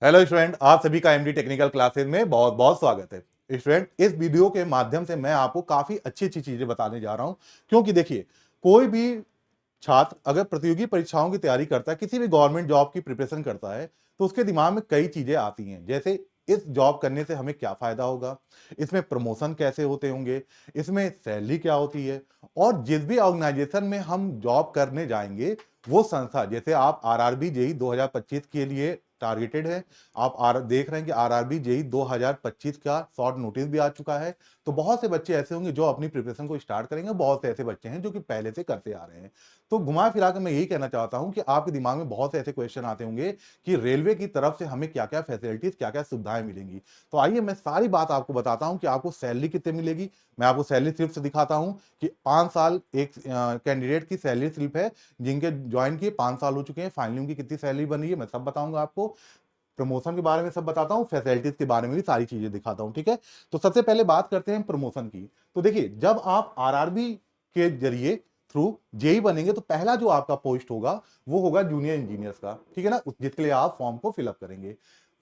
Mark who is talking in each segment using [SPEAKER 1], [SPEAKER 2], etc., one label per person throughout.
[SPEAKER 1] Hello student, आप सभी का एमडी टेक्निकल क्लासेस में बहुत बहुत स्वागत है। स्टूडेंट, इस वीडियो के माध्यम से मैं आपको काफी अच्छी अच्छी चीजें बताने जा रहा हूं, क्योंकि देखिए, कोई भी छात्र अगर प्रतियोगी परीक्षाओं की तैयारी करता है, किसी भी गवर्नमेंट जॉब की प्रिपरेशन करता है, तो उसके दिमाग में कई चीजें आती हैं। जैसे इस जॉब करने से हमें क्या फायदा होगा, इसमें प्रमोशन कैसे होते होंगे, इसमें सैलरी क्या होती है, और जिस भी ऑर्गेनाइजेशन में हम जॉब करने जाएंगे, वो संस्था, जैसे आप आरआरबी जेई 2025 के लिए टारगेटेड है, आप देख रहे हैं कि आरआरबी जेई 2025 का शॉर्ट नोटिस भी आ चुका है। तो बहुत से बच्चे ऐसे होंगे जो अपनी प्रिपरेशन को स्टार्ट करेंगे, बहुत से ऐसे बच्चे हैं जो कि पहले से करते आ रहे हैं। तो घुमा फिरा कर मैं यही कहना चाहता हूं कि आपके दिमाग में बहुत से ऐसे क्वेश्चन आते होंगे कि रेलवे की तरफ से हमें क्या क्या फैसिलिटीज, क्या क्या सुविधाएं मिलेंगी। तो आइए मैं सारी बात आपको बताता हूं कि आपको सैलरी कितनी मिलेगी। मैं आपको सैलरी स्लिप से दिखाता हूं कि 5 साल एक कैंडिडेट की सैलरी स्लिप है, जिनके ज्वाइन किए 5 साल हो चुके हैं, फाइनली उनकी कितनी सैलरी बन रही है मैं सब बताऊंगा आपको। प्रमोशन के बारे में सब बताता हूं, फैसिलिटीज के बारे में भी सारी चीजें दिखाता हूं, ठीक है। तो सबसे पहले बात करते हैं प्रमोशन की। तो देखिए, जब आप आरआरबी के जरिए थ्रू जेई बनेंगे, तो पहला जो आपका पोस्ट होगा वो होगा जूनियर इंजीनियर्स का, ठीक है ना, जिसके लिए आप फॉर्म को फिलअप करेंगे।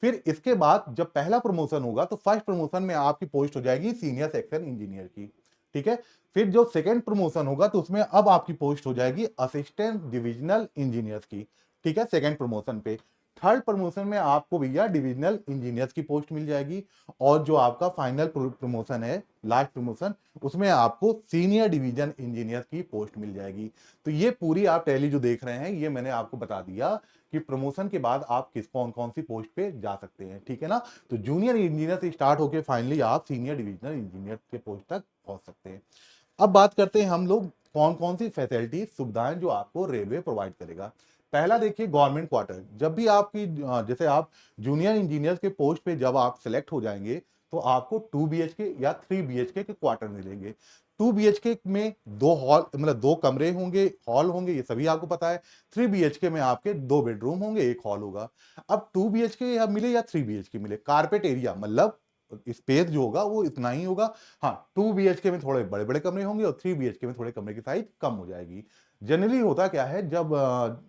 [SPEAKER 1] फिर इसके बाद जब पहला प्रमोशन होगा, तो फर्स्ट प्रमोशन में आपकी पोस्ट हो जाएगी सीनियर सेक्शन इंजीनियर की, ठीक है। फिर जो सेकंड प्रमोशन होगा, तो उसमें अब आपकी पोस्ट हो जाएगी असिस्टेंट डिविजनल इंजीनियर्स की, ठीक है, सेकंड प्रमोशन पे। थर्ड प्रमोशन में आपको भैया डिविजनल इंजीनियर्स की पोस्ट मिल जाएगी। और जो आपका फाइनल प्रमोशन है, लास्ट प्रमोशन, उसमें आपको सीनियर डिवीजन इंजीनियर की पोस्ट मिल जाएगी। तो ये पूरी आप टैली जो देख रहे हैं, ये मैंने आपको बता दिया कि प्रमोशन के बाद आप किस कौन कौन सी पोस्ट पे जा सकते हैं, ठीक है ना। तो जूनियर इंजीनियर से स्टार्ट होकर फाइनली आप सीनियर डिविजनल इंजीनियर के पोस्ट तक पहुंच सकते हैं। अब बात करते हैं हम लोग कौन कौन सी फैसिलिटी सुविधाएं जो आपको रेलवे प्रोवाइड करेगा। पहला देखिए, गवर्नमेंट क्वार्टर। जब भी आपकी जैसे आप जूनियर इंजीनियर के पोस्ट पे जब आप सिलेक्ट हो जाएंगे, तो आपको 2 BHK या 3 BHK के क्वार्टर मिलेंगे। 2 BHK में 2 हॉल, मतलब 2 कमरे होंगे, हॉल होंगे, ये सभी आपको पता है। 3 BHK में आपके 2 बेडरूम होंगे, एक हॉल होगा। अब 2 BHK या मिले या 3 BHK मिले, कारपेट एरिया मतलब स्पेस जो होगा वो इतना ही होगा। हाँ, 2 BHK में थोड़े बड़े बड़े कमरे होंगे और 3 BHK में थोड़े कमरे की साइज कम हो जाएगी। जनरली होता क्या है, जब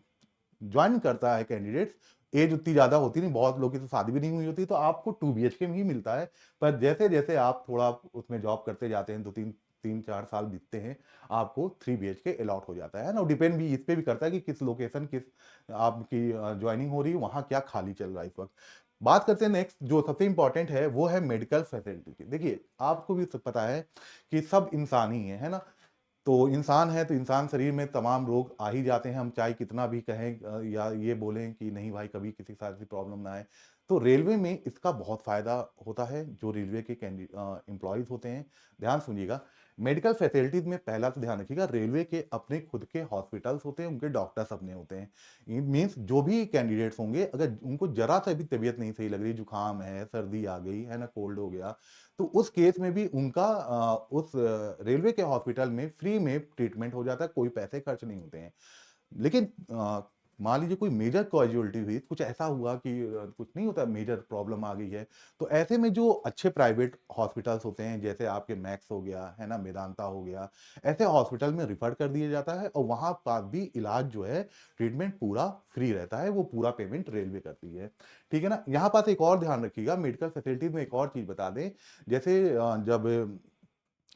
[SPEAKER 1] ज्वाइन करता है कैंडिडेट, एज उतनी ज्यादा होती नहीं, बहुत लोगों की तो शादी भी नहीं हुई होती, तो आपको 2 BHK में ही मिलता है। पर जैसे जैसे आप थोड़ा उसमें जॉब करते जाते हैं, 2 3 3 4 साल बीतते हैं, आपको 3 BHK अलॉट हो जाता है ना। डिपेंड भी इस पे भी करता है कि किस लोकेशन, किस आपकी ज्वाइनिंग हो रही है, वहां क्या खाली चल रहा है इस वक्त। बात करते हैं नेक्स्ट, जो सबसे इंपॉर्टेंट है वो है मेडिकल फैसिलिटी की। देखिए, आपको भी पता है कि सब इंसान ही है ना। तो इंसान है, तो इंसान शरीर में तमाम रोग आ ही जाते हैं, हम चाहे कितना भी कहें या ये बोलें कि नहीं भाई कभी किसी के साथ ऐसी प्रॉब्लम ना आए। तो रेलवे में इसका बहुत फायदा होता है, जो रेलवे के एम्प्लॉयज होते हैं। ध्यान सुनिएगा, मेडिकल फैसिलिटीज में पहला तो ध्यान रखिएगा, रेलवे के अपने खुद के हॉस्पिटल्स होते हैं, उनके डॉक्टर्स अपने होते हैं। मीन्स जो भी कैंडिडेट्स होंगे, अगर उनको जरा सा भी तबीयत नहीं सही लग रही, जुकाम है, सर्दी आ गई है ना, कोल्ड हो गया, तो उस केस में भी उनका उस रेलवे के हॉस्पिटल में फ्री में ट्रीटमेंट हो जाता है, कोई पैसे खर्च नहीं होते हैं। लेकिन मान लीजिए कोई मेजर कॉजुअलिटी हुई, कुछ ऐसा हुआ कि कुछ नहीं होता, मेजर प्रॉब्लम आ गई है, तो ऐसे में जो अच्छे प्राइवेट हॉस्पिटल्स होते हैं, जैसे आपके मैक्स हो गया है ना, मेदांता हो गया, ऐसे हॉस्पिटल में रिफर कर दिया जाता है, और वहां पर भी इलाज जो है, ट्रीटमेंट पूरा फ्री रहता है, वो पूरा पेमेंट रेलवे करती है, ठीक है ना। यहाँ पास एक और ध्यान रखिएगा, मेडिकल फैसिलिटीज में एक और चीज बता दें। जैसे जब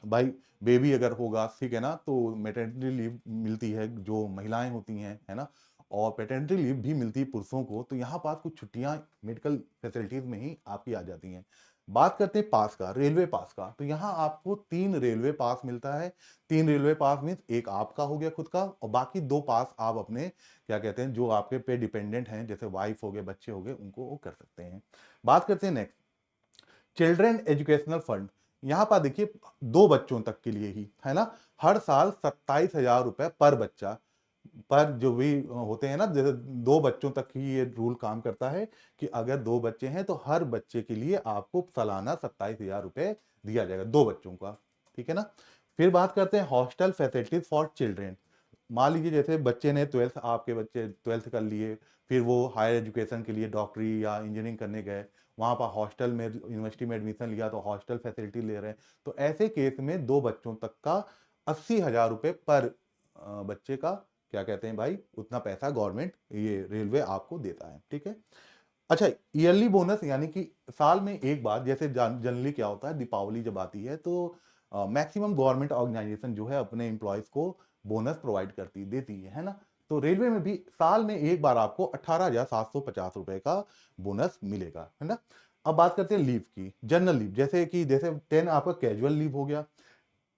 [SPEAKER 1] भाई बेबी अगर होगा, ठीक है ना, तो मेटर्निटी लीव मिलती है जो महिलाएं होती हैं, है ना, और पेटर्निटी लीव भी मिलती है पुरुषों को। तो यहाँ पास कुछ छुट्टियां मेडिकल फैसिलिटीज में ही आपकी आ जाती हैं। बात करते हैं पास का, रेलवे पास का। तो यहाँ आपको 3 रेलवे पास मिलता है। 3 रेलवे पास मीन्स एक आपका हो गया खुद का, और बाकी 2 पास आप अपने क्या कहते हैं, जो आपके पे डिपेंडेंट हैं, जैसे वाइफ हो गए, बच्चे हो गए, उनको वो कर सकते हैं। बात करते हैं नेक्स्ट, चिल्ड्रन एजुकेशनल फंड। यहाँ पर देखिए, 2 बच्चों तक के लिए ही है ना, हर साल 27,000 रुपए पर बच्चा। पर जो भी होते हैं ना, जैसे 2 बच्चों तक ही ये रूल काम करता है कि अगर 2 बच्चे हैं, तो हर बच्चे के लिए आपको सालाना 27,000 रुपए दिया जाएगा, 2 बच्चों का, ठीक है ना। फिर बात करते हैं हॉस्टल फैसिलिटीज फॉर चिल्ड्रेन। मान लीजिए जैसे बच्चे ने ट्वेल्थ, आपके बच्चे ट्वेल्थ कर लिए, फिर वो हायर एजुकेशन के लिए डॉक्टरी या इंजीनियरिंग करने गए, वहां पर हॉस्टल में, यूनिवर्सिटी में एडमिशन लिया, तो हॉस्टल फैसिलिटी ले रहे हैं। तो ऐसे केस में 2 बच्चों तक का 80,000 रुपए पर बच्चे का, क्या कहते हैं भाई, उतना पैसा गवर्नमेंट, ये रेलवे आपको देता है, ठीक है। अच्छा, ईयरली बोनस यानी कि साल में एक बार, जैसे जनरली क्या होता है, दीपावली जब आती है तो मैक्सिमम गवर्नमेंट ऑर्गेनाइजेशन जो है अपने एम्प्लॉयज को बोनस प्रोवाइड करती देती है ना। तो रेलवे में भी साल में एक बार आपको 18,750 रुपए का बोनस मिलेगा, है ना। अब बात करते हैं लीव की, जनरल लीव, जैसे 10 आपका कैजुअल लीव हो गया,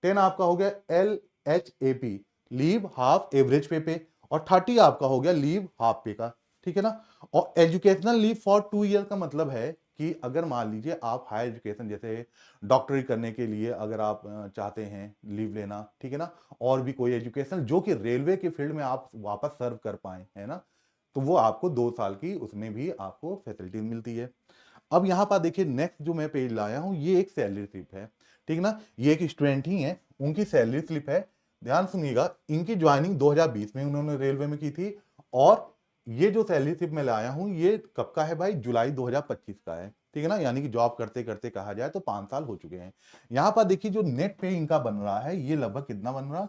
[SPEAKER 1] 10 आपका हो गया LHAP, लीव हाफ एवरेज पे, और 30 आपका हो गया लीव हाफ पे का, ठीक है ना। और एजुकेशनल लीव फॉर 2 ईयर का मतलब है कि अगर मान लीजिए आप हायर एजुकेशन जैसे डॉक्टरी करने के लिए अगर आप चाहते हैं लीव लेना, ठीक है ना, और भी कोई एजुकेशन जो कि रेलवे के फील्ड में आप वापस सर्व कर पाए, है ना, तो वो आपको 2 साल की उसमें भी आपको फैसिलिटी मिलती है। अब यहाँ पर देखिए, नेक्स्ट जो मैं पेज लाया हूँ ये एक सैलरी स्लिप है, ठीक ना। ये एक स्टूडेंट ही है, उनकी सैलरी स्लिप है। ध्यान सुनिएगा, इनकी ज्वाइनिंग 2020 में उन्होंने रेलवे में की थी, और ये जो सैलरी स्लिप मैं लाया हूँ ये कब का है भाई, जुलाई 2025 का है, ठीक है ना। यानी कि जॉब करते करते कहा जाए तो 5 साल हो चुके हैं। यहाँ पर देखिए जो नेट पे इनका बन रहा है ये लगभग कितना बन रहा है,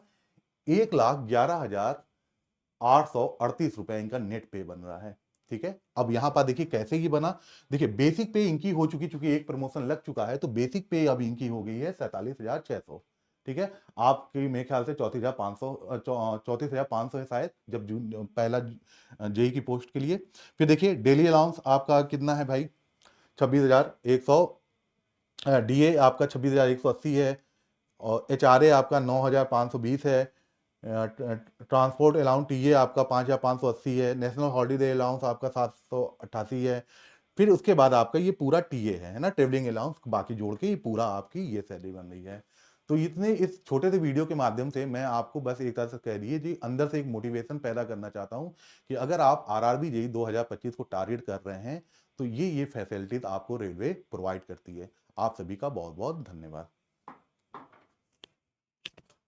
[SPEAKER 1] 1,11,838 रुपए इनका नेट पे बन रहा है, ठीक है। अब यहां पर देखिए कैसे ये बना। देखिए बेसिक पे इनकी हो चुकी, चूंकि एक प्रमोशन लग चुका है तो बेसिक पे अब इनकी हो गई है 47,600, ठीक है। आपकी मेरे ख्याल से 34,500 है शायद, जब जून पहला जेई की पोस्ट के लिए। फिर देखिए डेली अलाउंस आपका कितना है भाई, 26,100, डीए आपका 26,180 है, और HRA आपका 9,520 है, ट्रांसपोर्ट अलाउंस टीए आपका 5,580 है, नेशनल हॉलीडे अलाउंस आपका 788 है। फिर उसके बाद आपका ये पूरा टीए है ना, ट्रेवलिंग अलाउंस, बाकी जोड़ के ये पूरा आपकी ये सैलरी बन रही है। तो इतने इस छोटे से वीडियो के माध्यम से मैं आपको बस एक तरह से कह दिए जी, अंदर से एक मोटिवेशन पैदा करना चाहता हूं कि अगर आप आरआरबी जेई 2025 को टारगेट कर रहे हैं तो ये फैसिलिटीज आपको रेलवे प्रोवाइड करती है। आप सभी का बहुत बहुत धन्यवाद।